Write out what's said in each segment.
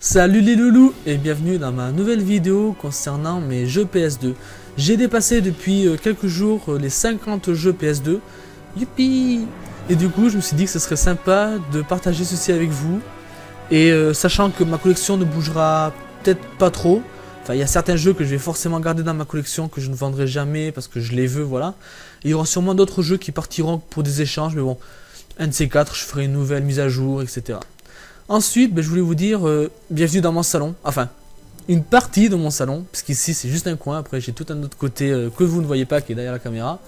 Salut les loulous et bienvenue dans ma nouvelle vidéo concernant mes jeux PS2. J'ai dépassé depuis quelques jours les 50 jeux PS2. Youpi! Et du coup je me suis dit que ce serait sympa de partager ceci avec vous. Et sachant que ma collection ne bougera peut-être pas trop. Enfin il y a certains jeux que je vais forcément garder dans ma collection que je ne vendrai jamais parce que je les veux, voilà. Et il y aura sûrement d'autres jeux qui partiront pour des échanges, mais bon, un de ces quatre je ferai une nouvelle mise à jour, etc. Ensuite, je voulais vous dire bienvenue dans mon salon, enfin une partie de mon salon, puisqu'ici c'est juste un coin, après j'ai tout un autre côté que vous ne voyez pas qui est derrière la caméra.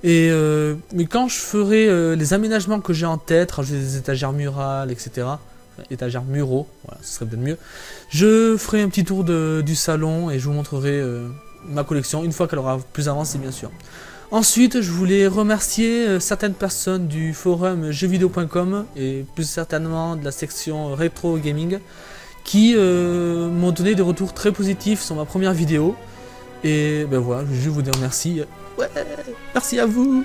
Et mais quand je ferai les aménagements que j'ai en tête, rajouter des étagères murales, etc. Enfin, étagères muraux, voilà, ce serait peut-être mieux. Je ferai un petit tour du salon et je vous montrerai ma collection une fois qu'elle aura plus avancé bien sûr. Ensuite, je voulais remercier certaines personnes du forum jeuxvideo.com et plus certainement de la section rétro gaming qui m'ont donné des retours très positifs sur ma première vidéo. Et ben voilà, je vais juste vous dire merci. Ouais, merci à vous.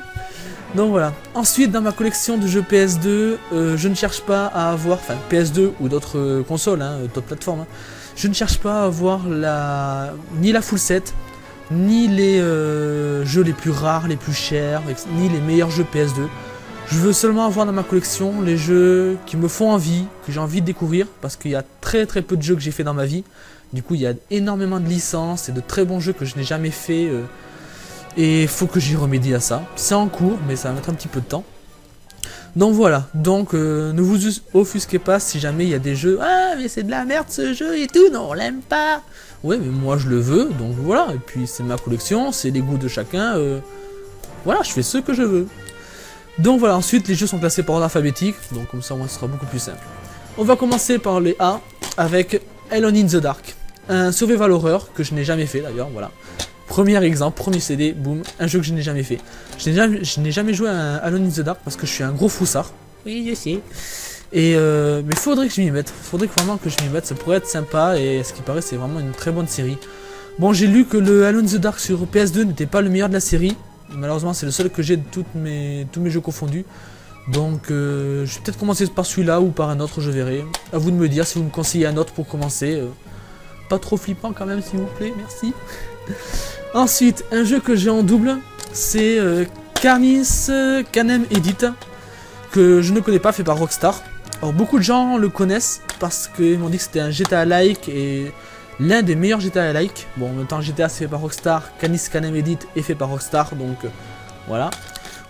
Donc voilà. Ensuite, dans ma collection de jeux PS2, je ne cherche pas à avoir, enfin PS2 ou d'autres consoles, hein, d'autres plateformes, hein, je ne cherche pas à avoir ni la full set, ni les jeux les plus rares, les plus chers, ni les meilleurs jeux PS2. Je veux seulement avoir dans ma collection les jeux qui me font envie, que j'ai envie de découvrir, parce qu'il y a très peu de jeux que j'ai fait dans ma vie. Du coup, il y a énormément de licences et de très bons jeux que je n'ai jamais fait. Et il faut que j'y remédie à ça. C'est en cours, mais ça va mettre un petit peu de temps. Donc voilà, donc ne vous offusquez pas si jamais il y a des jeux. Ah mais c'est de la merde ce jeu et tout, non on l'aime pas. Ouais mais moi je le veux, donc voilà, et puis c'est ma collection, c'est les goûts de chacun, voilà, je fais ce que je veux. Donc voilà, ensuite les jeux sont classés par ordre alphabétique, donc comme ça moi ce sera beaucoup plus simple. On va commencer par les A avec Alone in the Dark, un survival horror que je n'ai jamais fait d'ailleurs, voilà. Premier exemple, premier CD, boum, un jeu que je n'ai jamais fait. Je n'ai jamais joué à un Alone in the Dark parce que je suis un gros foussard. Oui, je sais. Et mais faudrait que je m'y mette. Faudrait vraiment que je m'y mette. Ça pourrait être sympa et ce qui paraît, c'est vraiment une très bonne série. Bon, j'ai lu que le Alone in the Dark sur PS2 n'était pas le meilleur de la série. Malheureusement, c'est le seul que j'ai de tous mes jeux confondus. Donc, je vais peut-être commencer par celui-là ou par un autre, je verrai. À vous de me dire si vous me conseillez un autre pour commencer. Pas trop flippant quand même, s'il vous plaît. Merci. Ensuite, un jeu que j'ai en double, c'est Carnis Canem Edit, que je ne connais pas, fait par Rockstar. Alors beaucoup de gens le connaissent parce qu'ils m'ont dit que c'était un GTA-like et l'un des meilleurs GTA-like. Bon, en même temps, GTA c'est fait par Rockstar, Canis Canem Edit est fait par Rockstar, donc voilà.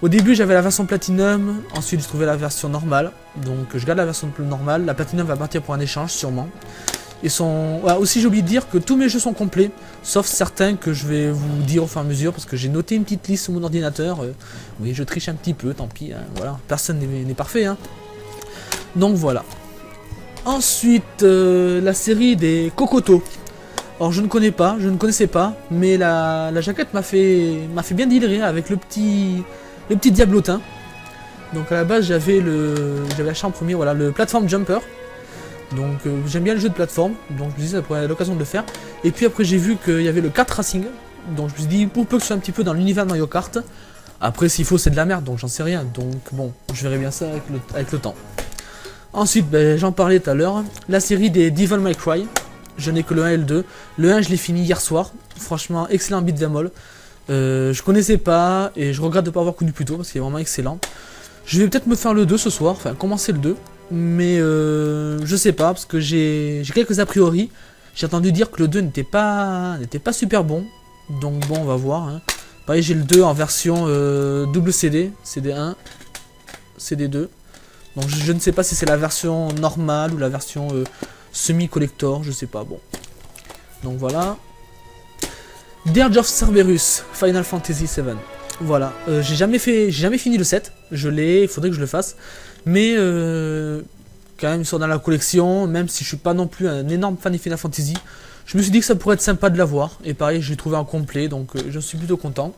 Au début, j'avais la version Platinum, ensuite je trouvais la version normale, donc je garde la version normale. La Platinum va partir pour un échange, sûrement. Voilà, aussi j'ai oublié de dire que tous mes jeux sont complets, sauf certains que je vais vous dire au fur et à mesure, parce que j'ai noté une petite liste sur mon ordinateur. Oui, je triche un petit peu, tant pis, hein, voilà, personne n'est parfait. Hein. Donc voilà. Ensuite, la série des Kokoto. Alors je ne connaissais pas, mais la jaquette m'a fait bien délirer avec le petit diablotin. Donc à la base j'avais acheté en premier, voilà, le Platform Jumper. Donc j'aime bien le jeu de plateforme, donc je me disais ça pourrait être l'occasion de le faire. Et puis après j'ai vu qu'il y avait le kart racing, donc je me suis dit pour peu que ce soit un petit peu dans l'univers de Mario Kart. Après s'il faut c'est de la merde, donc j'en sais rien, donc bon, je verrai bien ça avec le temps. Ensuite, j'en parlais tout à l'heure, la série des Devil May Cry, je n'ai que le 1 et le 2. Le 1 je l'ai fini hier soir, franchement excellent beat'em all. Je connaissais pas et je regrette de ne pas avoir connu plus tôt parce qu'il est vraiment excellent. Je vais peut-être me faire le 2 ce soir, enfin commencer le 2. Mais je sais pas, parce que j'ai quelques a priori. J'ai entendu dire que le 2 n'était pas super bon. Donc bon, on va voir. Hein. Pareil, j'ai le 2 en version double CD. CD1, CD2. Donc je ne sais pas si c'est la version normale ou la version semi-collector. Je sais pas, bon. Donc voilà. Dirge of Cerberus, Final Fantasy VII. Voilà, j'ai jamais fini le 7. Il faudrait que je le fasse. Mais quand même ils sont dans la collection, même si je suis pas non plus un énorme fan de Final Fantasy, je me suis dit que ça pourrait être sympa de l'avoir, et pareil je l'ai trouvé en complet, donc je suis plutôt content.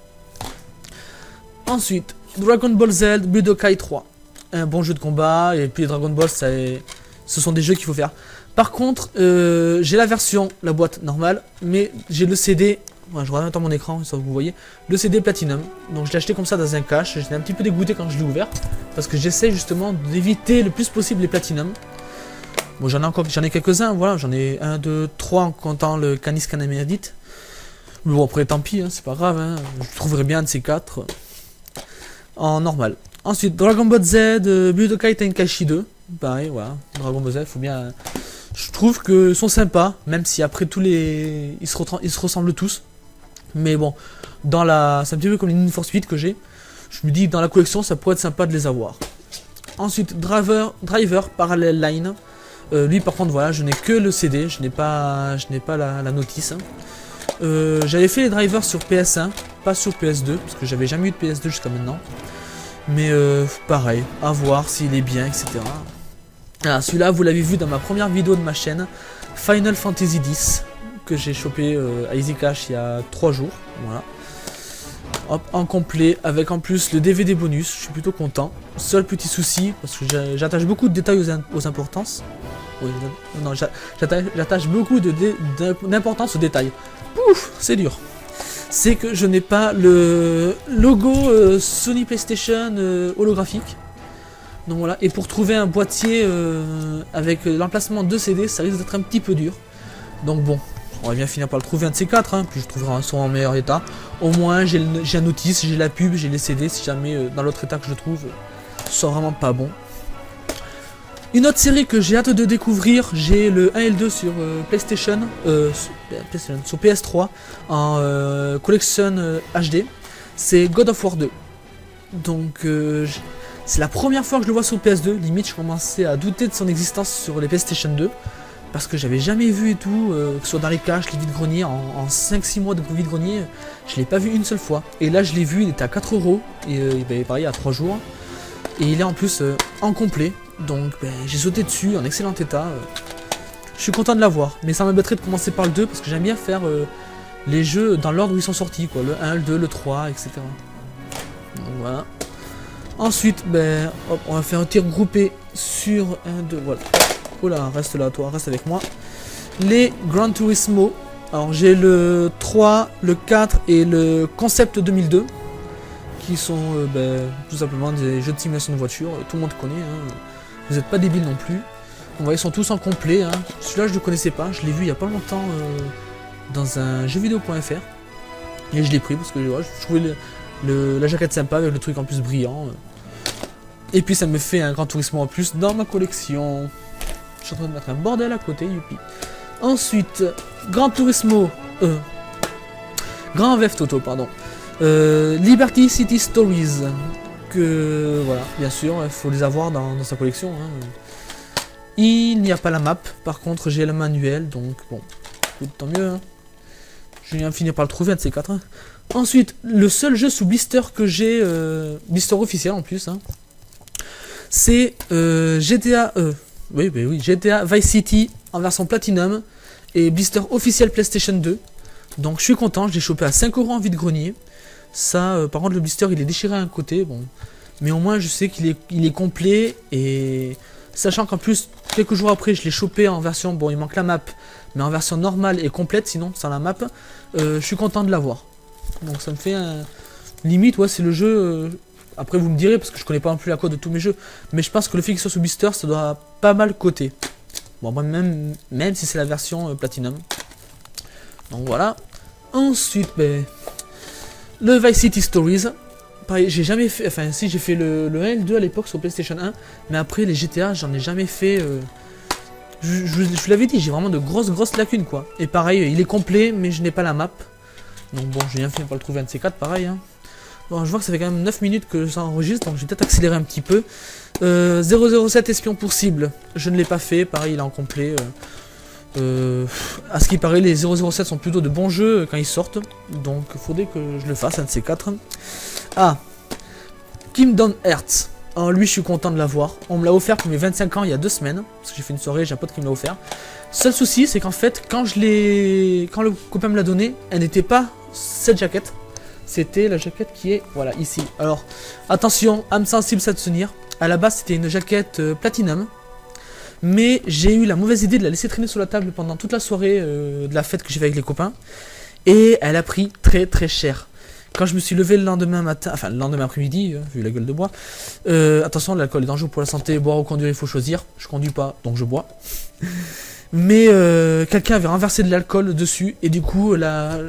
Ensuite, Dragon Ball Z Budokai 3, un bon jeu de combat, et puis Dragon Ball ce sont des jeux qu'il faut faire. Par contre, j'ai la version, la boîte normale, mais j'ai le CD. Ouais, je regarde maintenant mon écran, ça vous voyez. Le CD Platinum. Donc je l'ai acheté comme ça dans un cache. J'étais un petit peu dégoûté quand je l'ai ouvert. Parce que j'essaie justement d'éviter le plus possible les Platinum. Bon, j'en ai quelques-uns, voilà, j'en ai 1, 2, 3 en comptant le Canis Canameradite. Mais bon, après, tant pis, hein, c'est pas grave, hein, je trouverai bien un de ces 4 en normal. Ensuite, Dragon Ball Z, Budokai Tenkaichi 2. Pareil, voilà, Dragon Ball Z, faut bien... Je trouve qu'ils sont sympas, même si après tous les... Ils se ressemblent tous. Mais bon, c'est un petit peu comme les Need for Speed que j'ai. Je me dis que dans la collection, ça pourrait être sympa de les avoir. Ensuite, Driver Parallel Line. Lui, par contre, voilà, je n'ai que le CD, je n'ai pas la notice. J'avais fait les drivers sur PS1, pas sur PS2, parce que j'avais jamais eu de PS2 jusqu'à maintenant. Mais pareil, à voir s'il est bien, etc. Ah, celui-là, vous l'avez vu dans ma première vidéo de ma chaîne, Final Fantasy X, que j'ai chopé à Easy Cash il y a 3 jours. Voilà. Hop, en complet, avec en plus le DVD bonus, je suis plutôt content. Seul petit souci, parce que j'attache beaucoup de détails aux importances. Oui, non, j'attache beaucoup d'importance aux détails. Pouf, c'est dur. C'est que je n'ai pas le logo Sony PlayStation holographique. Donc voilà, et pour trouver un boîtier avec l'emplacement de CD, ça risque d'être un petit peu dur. Donc bon, on va bien finir par le trouver un de ces 4, hein, puis je trouverai un son en meilleur état. Au moins j'ai un notice, j'ai la pub, j'ai les CD, si jamais dans l'autre état que je trouve, ce sera vraiment pas bon. Une autre série que j'ai hâte de découvrir, j'ai le 1 et le 2 sur PlayStation, sur PS3, en collection HD, c'est God of War 2. Donc c'est la première fois que je le vois sur PS2, limite je commençais à douter de son existence sur les PlayStation 2. Parce que j'avais jamais vu et tout, que ce soit dans les caches, les vides-greniers, en 5-6 mois de vide-grenier, je l'ai pas vu une seule fois. Et là je l'ai vu, il était à 4 €, et pareil, à 3 jours. Et il est en plus en complet, donc j'ai sauté dessus, en excellent état. Je suis content de l'avoir, mais ça m'embêterait de commencer par le 2, parce que j'aime bien faire les jeux dans l'ordre où ils sont sortis, quoi. Le 1, le 2, le 3, etc. Donc voilà. Ensuite, hop, on va faire un tir groupé sur 1, 2, voilà. Oula, reste là, toi, reste avec moi. Les Gran Turismo. Alors, j'ai le 3, le 4 et le Concept 2002. Qui sont tout simplement des jeux de simulation de voiture. Tout le monde connaît. Hein. Vous n'êtes pas débiles non plus. On voit, ils sont tous en complet. Hein. Celui-là, je ne le connaissais pas. Je l'ai vu il n'y a pas longtemps dans un jeuxvideo.fr. Et je l'ai pris parce que je trouvais la jaquette sympa avec le truc en plus brillant. Et puis, ça me fait un Gran Turismo en plus dans ma collection. Je suis en train de mettre un bordel à côté, youpi. Ensuite, Gran Turismo... Grand Theft Auto, pardon. Liberty City Stories. Que, voilà, bien sûr, il faut les avoir dans sa collection. Hein. Il n'y a pas la map, par contre j'ai le manuel, donc bon, tant mieux. Hein. Je viens de finir par le trouver, un de ces 4. Hein. Ensuite, le seul jeu sous blister que j'ai, blister officiel en plus, hein, c'est GTA... Oui, GTA Vice City en version Platinum et blister officiel PlayStation 2. Donc je suis content, je l'ai chopé à 5 € en vide-grenier. Ça, par contre, le blister il est déchiré à un côté, bon. Mais au moins, je sais qu'il est complet. Et sachant qu'en plus, quelques jours après, je l'ai chopé en version. Bon, il manque la map, mais en version normale et complète, sinon, sans la map. Je suis content de l'avoir. Donc ça me fait un. Limite, ouais, c'est le jeu. Après, vous me direz, parce que je connais pas non plus la code de tous mes jeux. Mais je pense que le fait qu'il soit sous blister, ça doit pas mal coter. Bon, moi, même si c'est la version Platinum. Donc voilà. Ensuite, le Vice City Stories. Pareil, j'ai jamais fait. Enfin, si, j'ai fait le 1 et le 2 à l'époque sur PlayStation 1. Mais après, les GTA, j'en ai jamais fait. Je vous l'avais dit, j'ai vraiment de grosses lacunes, quoi. Et pareil, il est complet, mais je n'ai pas la map. Donc bon, j'ai bien fini par le trouver un de ces 4, pareil. Hein. Bon, je vois que ça fait quand même 9 minutes que ça enregistre, donc je vais peut-être accélérer un petit peu. 007 espion pour cible, je ne l'ai pas fait, pareil, il est en complet. À ce qui paraît, les 007 sont plutôt de bons jeux quand ils sortent, donc il faudrait que je le fasse, un de ces 4. Ah, Kingdom Hearts. Alors lui, je suis content de l'avoir. On me l'a offert pour mes 25 ans il y a 2 semaines, parce que j'ai fait une soirée, j'ai un pote qui me l'a offert. Seul souci, c'est qu'en fait, quand le copain me l'a donné, elle n'était pas cette jaquette. C'était la jaquette qui est, voilà, ici. Alors, attention, âme sensible, ça de se tenir. À la base, c'était une jaquette Platinum. Mais j'ai eu la mauvaise idée de la laisser traîner sur la table pendant toute la soirée de la fête que j'ai fait avec les copains. Et elle a pris très cher. quand je me suis levé le lendemain matin, enfin le lendemain après-midi, vu la gueule de bois, attention, l'alcool est dangereux pour la santé, boire ou conduire, il faut choisir. Je conduis pas, donc je bois. Mais quelqu'un avait renversé de l'alcool dessus, et du coup, la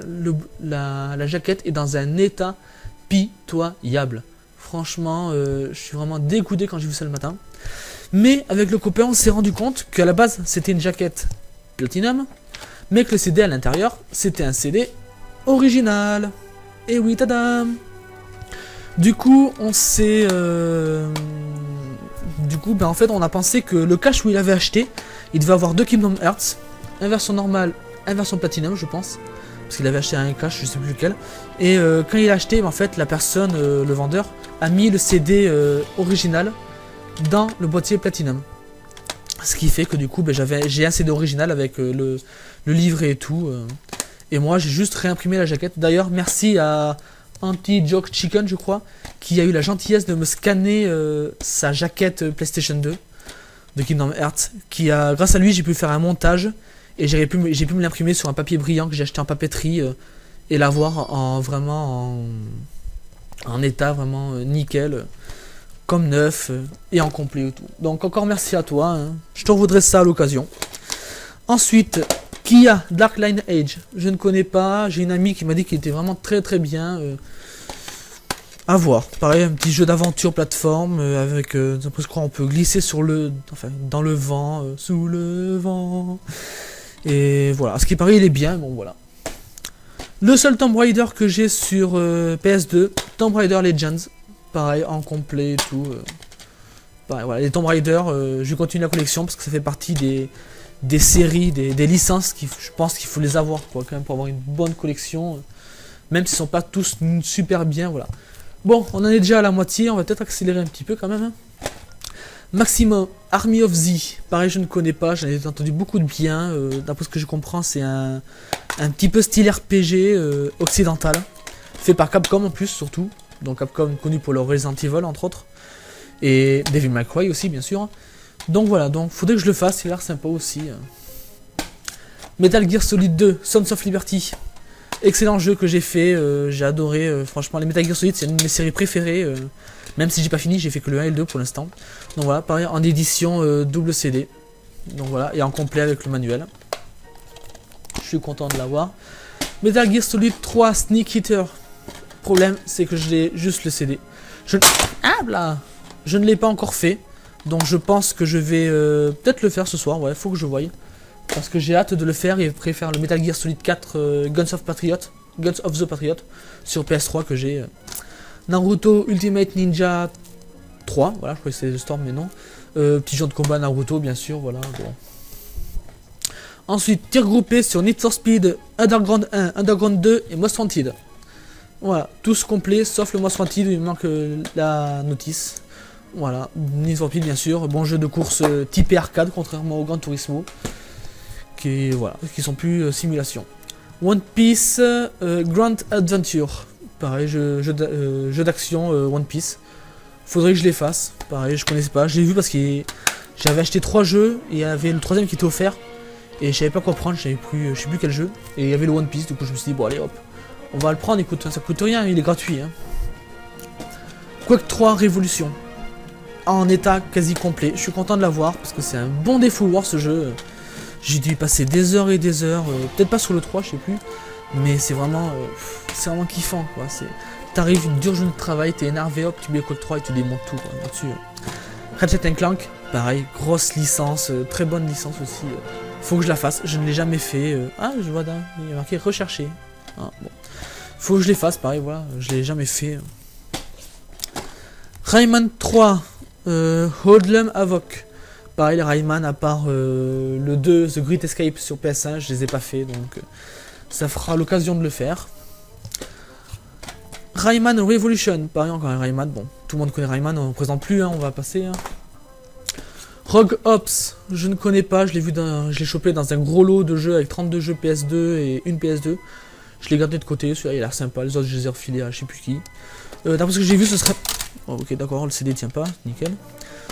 jaquette est dans un état pitoyable. Franchement, je suis vraiment dégoûté quand j'ai vu ça le matin. Mais avec le copain, on s'est rendu compte qu'à la base, c'était une jaquette Platinum, mais que le CD à l'intérieur, c'était un CD original. Et oui, tadam! Du coup, on s'est... en fait, on a pensé que le cache où il avait acheté, il devait avoir 2 Kingdom Hearts, un version normale, un version Platinum, je pense. Parce qu'il avait acheté un cache, je sais plus lequel. Et quand il a acheté, en fait, la personne, le vendeur, a mis le CD original dans le boîtier Platinum. Ce qui fait que du coup, j'ai un CD original avec le livret et tout. Et moi, j'ai juste réimprimé la jaquette. D'ailleurs, merci à Anti-Joke Chicken, je crois, qui a eu la gentillesse de me scanner sa jaquette PlayStation 2 de Kingdom Hearts. Grâce à lui, j'ai pu faire un montage et j'ai pu me l'imprimer sur un papier brillant que j'ai acheté en papeterie et l'avoir en état vraiment nickel, comme neuf et en complet et tout. Donc encore merci à toi, hein. Je te revaudrai ça à l'occasion. Ensuite, Kia Dark Lineage, je ne connais pas, j'ai une amie qui m'a dit qu'il était vraiment très très bien. À voir. Pareil, un petit jeu d'aventure plateforme avec, je crois, on peut glisser dans le vent, sous le vent. Et voilà, ce qui paraît, il est bien, bon voilà. Le seul Tomb Raider que j'ai sur PS2, Tomb Raider Legends, pareil, en complet et tout. Pareil, voilà, les Tomb Raider, je continue la collection parce que ça fait partie des séries, des licences, je pense qu'il faut les avoir, quoi, quand même, pour avoir une bonne collection, même s'ils sont pas tous super bien, voilà. Bon, on en est déjà à la moitié, on va peut-être accélérer un petit peu quand même. Hein. Maximum, Army of Z, pareil, je ne connais pas, j'en ai entendu beaucoup de bien, d'après ce que je comprends, c'est un petit peu style RPG occidental, fait par Capcom en plus, surtout, donc Capcom connu pour leur Resident Evil, entre autres, et Devil May Cry aussi, bien sûr. Donc voilà, donc faudrait que je le fasse, il a l'air sympa aussi. Metal Gear Solid 2, Sons of Liberty. Excellent jeu que j'ai fait, j'ai adoré, franchement les Metal Gear Solid c'est une de mes séries préférées, même si j'ai pas fini, j'ai fait que le 1 et le 2 pour l'instant. Donc voilà, pareil en édition double CD, donc voilà, et en complet avec le manuel. Je suis content de l'avoir. Metal Gear Solid 3 Sneak Eater, problème c'est que j'ai juste le CD. Je ne l'ai pas encore fait, donc je pense que je vais peut-être le faire ce soir, ouais, faut que je voie. Parce que j'ai hâte de le faire et préfère le Metal Gear Solid 4 Guns of the Patriot sur PS3 que j'ai. Naruto Ultimate Ninja 3, voilà, je crois que c'est Storm mais non. Petit jeu de combat Naruto bien sûr, voilà, bon. Ensuite, tir groupé sur Need for Speed, Underground 1, Underground 2 et Most Wanted. Voilà, tous complets sauf le Most Wanted où il manque la notice. Voilà, Need for Speed bien sûr, bon jeu de course typé arcade contrairement au Gran Turismo. Qui sont plus simulation. One Piece Grand Adventure, pareil, jeu d'action One Piece. Faudrait que je les fasse, pareil, je connaissais pas, je l'ai vu parce que j'avais acheté 3 jeux et il y avait le troisième qui était offert et je savais pas quoi prendre, j'avais pris je sais plus quel jeu et il y avait le One Piece, du coup je me suis dit bon allez hop, on va le prendre, écoute, ça coûte rien, il est gratuit. Hein. Quake 3 Révolution, en état quasi complet, je suis content de l'avoir parce que c'est un bon défaut war ce jeu. J'ai dû y passer des heures et des heures, peut-être pas sur le 3, je sais plus, mais c'est vraiment kiffant, quoi. T'arrives une dure journée de travail, t'es énervé, hop, tu mets le Quake 3 et tu démontes tout, quoi, là-dessus. Ratchet & Clank, pareil, grosse licence, très bonne licence aussi. Faut que je la fasse, je ne l'ai jamais fait. Ah, je vois, il y a marqué rechercher. Ah, bon. Faut que je les fasse, pareil, voilà, je l'ai jamais fait. Rayman 3, Hoodlum Havoc. Pareil, les Rayman, à part le 2, The Great Escape sur PS1, je les ai pas fait, donc ça fera l'occasion de le faire. Rayman Revolution, pareil, encore un Rayman, bon, tout le monde connaît Rayman, on ne présente plus, hein, on va passer. Hein. Rogue Ops, je ne connais pas, je l'ai chopé dans un gros lot de jeux avec 32 jeux PS2 et une PS2. Je l'ai gardé de côté, celui-là il a l'air sympa, les autres je les ai refilés à je sais plus qui. D'après ce que j'ai vu, ce serait... Oh, ok, d'accord, le CD tient pas, nickel.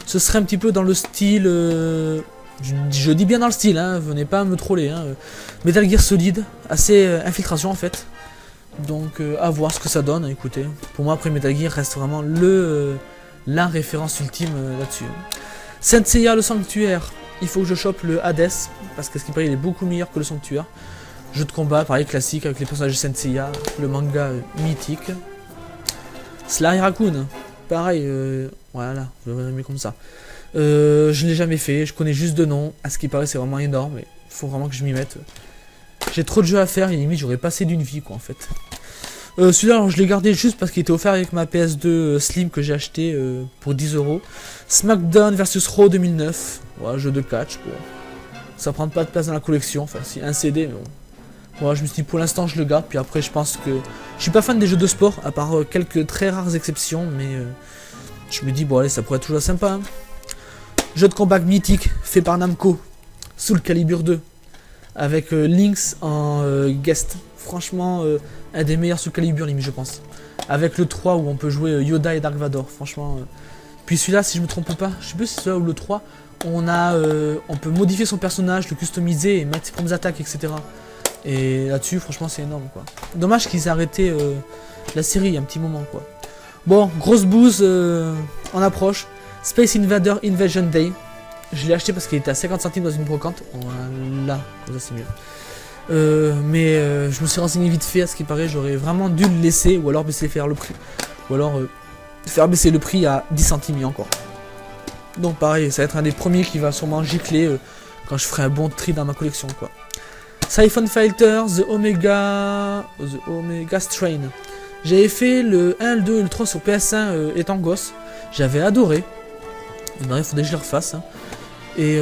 Ce serait un petit peu dans le style... Je dis bien dans le style, hein, venez pas me troller. Hein, Metal Gear Solid, assez infiltration en fait. Donc à voir ce que ça donne, écoutez. Pour moi après Metal Gear reste vraiment la référence ultime là-dessus. Saint Seiya le Sanctuaire, il faut que je chope le Hades, parce qu'à ce qui paraît il est beaucoup meilleur que le Sanctuaire. Jeu de combat, pareil classique avec les personnages de Saint Seiya, le manga mythique. Sly Raccoon, pareil, voilà, je vais résumer comme ça. Je ne l'ai jamais fait, je connais juste de nom, à ce qui paraît c'est vraiment énorme, mais il faut vraiment que je m'y mette. J'ai trop de jeux à faire, et limite j'aurais passé d'une vie quoi en fait. Celui-là, alors je l'ai gardé juste parce qu'il était offert avec ma PS2 Slim que j'ai acheté pour 10 €. SmackDown vs Raw 2009. Voilà, jeu de catch. Bon. Ça prend pas de place dans la collection. Enfin, si, un CD, mais bon. Voilà, je me suis dit pour l'instant je le garde. Puis après, je pense que. Je suis pas fan des jeux de sport, à part quelques très rares exceptions. Mais je me dis, bon, allez, ça pourrait être toujours sympa. Hein. Jeu de combat mythique fait par Namco. Soul Calibur 2. Avec Lynx en guest. Franchement, un des meilleurs Soul Calibur, limite, je pense. Avec le 3 où on peut jouer Yoda et Dark Vador, franchement. Puis celui-là, si je me trompe pas, je sais plus si c'est celui-là ou le 3, on peut modifier son personnage, le customiser et mettre ses propres attaques, etc. Et là-dessus, franchement, c'est énorme, quoi. Dommage qu'ils aient arrêté la série il y a un petit moment, quoi. Bon, grosse bouse en approche. Space Invader Invasion Day. Je l'ai acheté parce qu'il était à 50 centimes dans une brocante. Voilà, ça c'est mieux. Je me suis renseigné vite fait, à ce qui paraît j'aurais vraiment dû le laisser ou alors baisser faire le prix. Ou alors faire baisser le prix à 10 centimes et encore. Donc pareil, ça va être un des premiers qui va sûrement gicler quand je ferai un bon tri dans ma collection quoi. Siphon Fighter, The Omega Strain. J'avais fait le 1, le 2 et le 3 sur PS1 étant gosse. J'avais adoré. Il faudrait que je le refasse. Hein. Et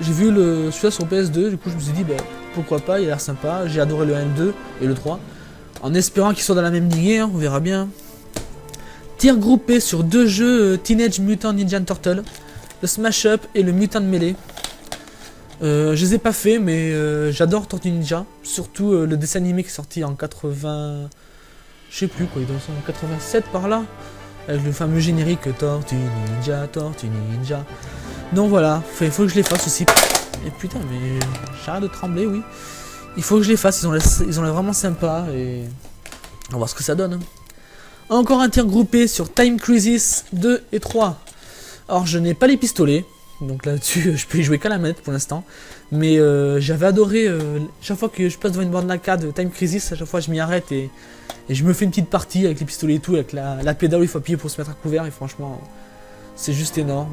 j'ai vu celui-là sur PS2, du coup je me suis dit bah, pourquoi pas, il a l'air sympa. J'ai adoré le 1, le 2 et le 3. En espérant qu'ils soient dans la même lignée, hein, on verra bien. Tir groupé sur deux jeux Teenage Mutant Ninja Turtle, le Smash Up et le Mutant Melee. Je les ai pas fait mais j'adore Tortue Ninja. Surtout le dessin animé qui est sorti en 80... Je sais plus quoi, il doit être en 87 par là. Avec le fameux générique Tortue Ninja, Tortue Ninja. Donc voilà, il faut que je les fasse aussi. Et putain, mais j'arrête de trembler, oui. Il faut que je les fasse, ils ont l'air vraiment sympas et on va voir ce que ça donne. Encore un tir groupé sur Time Crisis 2 et 3. Alors je n'ai pas les pistolets, donc là-dessus je peux y jouer qu'à la manette pour l'instant. Mais j'avais adoré, chaque fois que je passe devant une borne d'arcade Time Crisis, à chaque fois je m'y arrête et je me fais une petite partie avec les pistolets et tout, avec la pédale où il faut appuyer pour se mettre à couvert et franchement c'est juste énorme.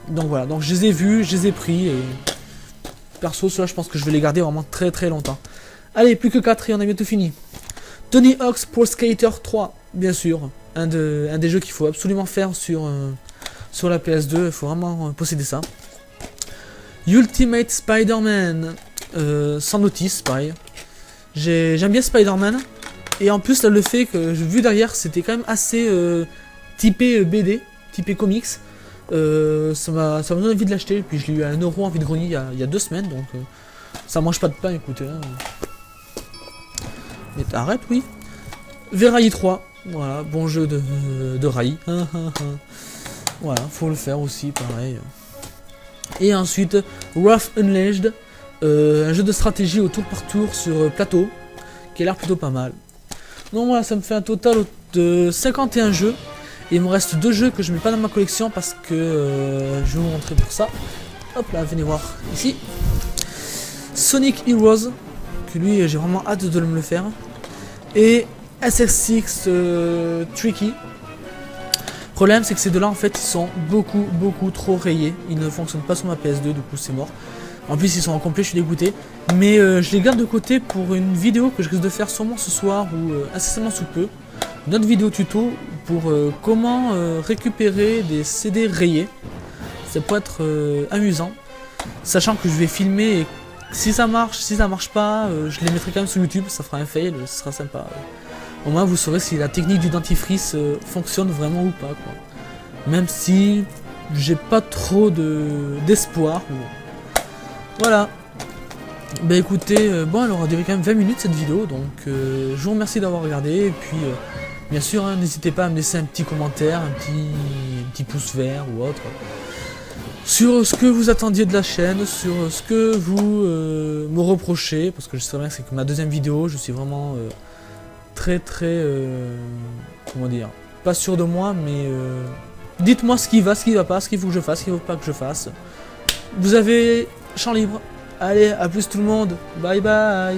Donc voilà, donc je les ai vus, je les ai pris et perso ceux-là je pense que je vais les garder vraiment très très longtemps. Allez, plus que 4 et on a bientôt fini. Tony Hawk's Pro Skater 3, bien sûr, un des jeux qu'il faut absolument faire sur la PS2, il faut vraiment posséder ça. Ultimate Spider-Man, sans notice, pareil. J'aime bien Spider-Man, et en plus là, le fait que j'ai vu derrière c'était quand même assez typé BD, typé comics. Ça m'a donné envie de l'acheter, puis je l'ai eu à 1 € en vide-grenier il y a 2 semaines, donc ça mange pas de pain, écoutez. Hein. Mais t'arrêtes, oui. Verraille 3, voilà, bon jeu de rail. Voilà, faut le faire aussi, pareil. Et ensuite, Wrath Unleashed, un jeu de stratégie au tour par tour sur plateau, qui a l'air plutôt pas mal. Donc voilà, ça me fait un total de 51 jeux. Et il me reste 2 jeux que je mets pas dans ma collection parce que je vais vous montrer pour ça. Hop là, venez voir ici. Sonic Heroes, que lui j'ai vraiment hâte de me le faire. Et SSX Tricky. Le problème c'est que ces deux-là en fait ils sont beaucoup trop rayés. Ils ne fonctionnent pas sur ma PS2, du coup c'est mort. En plus ils sont en complet, je suis dégoûté. Mais je les garde de côté pour une vidéo que je risque de faire sûrement ce soir ou incessamment sous peu. Une autre vidéo tuto pour comment récupérer des CD rayés. Ça peut être amusant. Sachant que je vais filmer et si ça marche pas, je les mettrai quand même sur YouTube, ça fera un fail, ce sera sympa. Au moins vous saurez si la technique du dentifrice fonctionne vraiment ou pas quoi. Même si j'ai pas trop d'espoir. Voilà. Bah écoutez, bon elle aura duré quand même 20 minutes cette vidéo, donc je vous remercie d'avoir regardé et puis bien sûr hein, n'hésitez pas à me laisser un petit commentaire, un petit pouce vert ou autre. Sur ce que vous attendiez de la chaîne, sur ce que vous me reprochez, parce que je sais bien que c'est que ma deuxième vidéo, je suis vraiment très comment dire, pas sûr de moi, mais dites-moi ce qui va pas, ce qu'il faut que je fasse, ce qu'il faut pas que je fasse. Vous avez champ libre. Allez, à plus tout le monde. Bye bye.